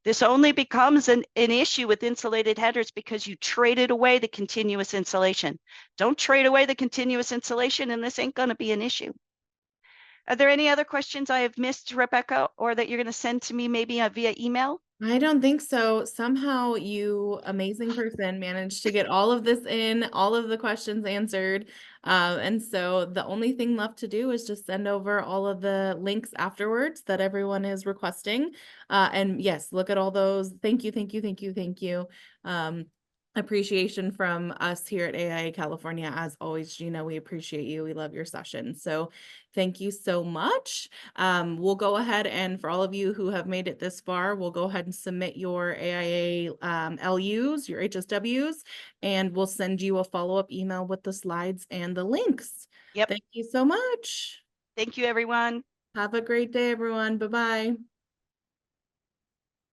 This only becomes an issue with insulated headers because you traded away the continuous insulation. Don't trade away the continuous insulation, and this ain't going to be an issue. Are there any other questions I have missed, Rebecca, or that you're going to send to me maybe via email? I don't think so. Somehow you, amazing person, managed to get all of this in, all of the questions answered. And so the only thing left to do is just send over all of the links afterwards that everyone is requesting. And yes, look at all those. Thank you, thank you, thank you, thank you. Appreciation from us here at AIA California. As always, Gina, we appreciate you. We love your session. So thank you so much. We'll go ahead, and for all of you who have made it this far, we'll go ahead and submit your AIA LUs, your HSWs, and we'll send you a follow-up email with the slides and the links. Yep. Thank you so much. Thank you, everyone. Have a great day, everyone. Bye-bye.